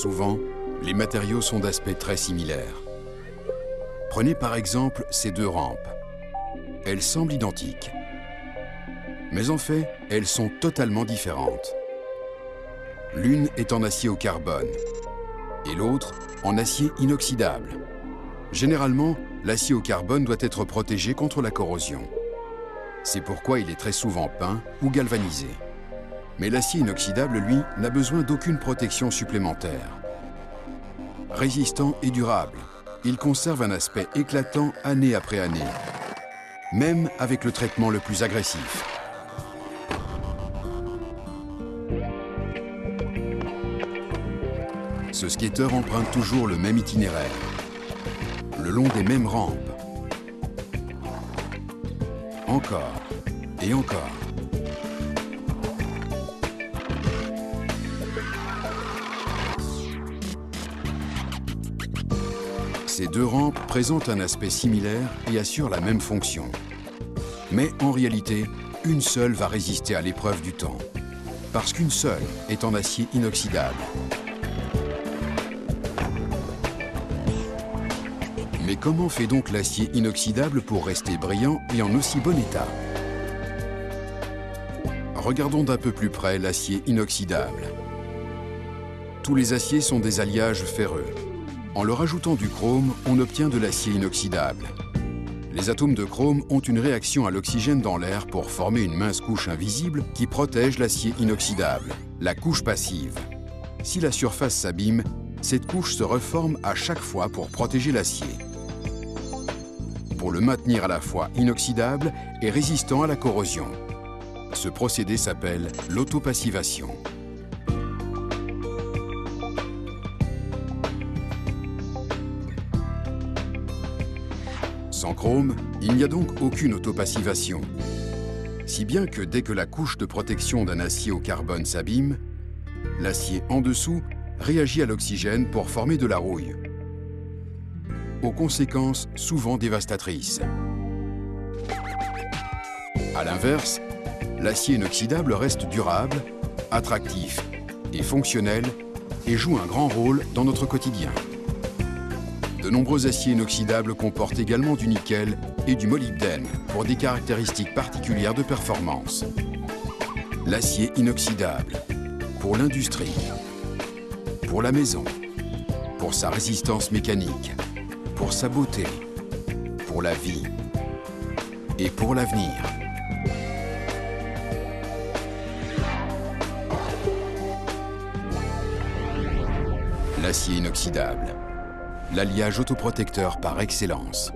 Souvent, les matériaux sont d'aspect très similaire. Prenez par exemple ces deux rampes. Elles semblent identiques. Mais en fait, elles sont totalement différentes. L'une est en acier au carbone et l'autre en acier inoxydable. Généralement, l'acier au carbone doit être protégé contre la corrosion. C'est pourquoi il est très souvent peint ou galvanisé. Mais l'acier inoxydable, lui, n'a besoin d'aucune protection supplémentaire. Résistant et durable, il conserve un aspect éclatant année après année, même avec le traitement le plus agressif. Ce skateur emprunte toujours le même itinéraire, le long des mêmes rampes. Encore et encore. Ces deux rampes présentent un aspect similaire et assurent la même fonction. Mais en réalité, une seule va résister à l'épreuve du temps, parce qu'une seule est en acier inoxydable. Mais comment fait donc l'acier inoxydable pour rester brillant et en aussi bon état? Regardons d'un peu plus près l'acier inoxydable. Tous les aciers sont des alliages ferreux. En leur ajoutant du chrome, on obtient de l'acier inoxydable. Les atomes de chrome ont une réaction à l'oxygène dans l'air pour former une mince couche invisible qui protège l'acier inoxydable, la couche passive. Si la surface s'abîme, cette couche se reforme à chaque fois pour protéger l'acier, pour le maintenir à la fois inoxydable et résistant à la corrosion. Ce procédé s'appelle l'autopassivation. Sans chrome, il n'y a donc aucune autopassivation. Si bien que dès que la couche de protection d'un acier au carbone s'abîme, l'acier en dessous réagit à l'oxygène pour former de la rouille, aux conséquences souvent dévastatrices. À l'inverse, l'acier inoxydable reste durable, attractif et fonctionnel et joue un grand rôle dans notre quotidien. De nombreux aciers inoxydables comportent également du nickel et du molybdène pour des caractéristiques particulières de performance. L'acier inoxydable, pour l'industrie, pour la maison, pour sa résistance mécanique, pour sa beauté, pour la vie et pour l'avenir. L'acier inoxydable, l'alliage autoprotecteur par excellence.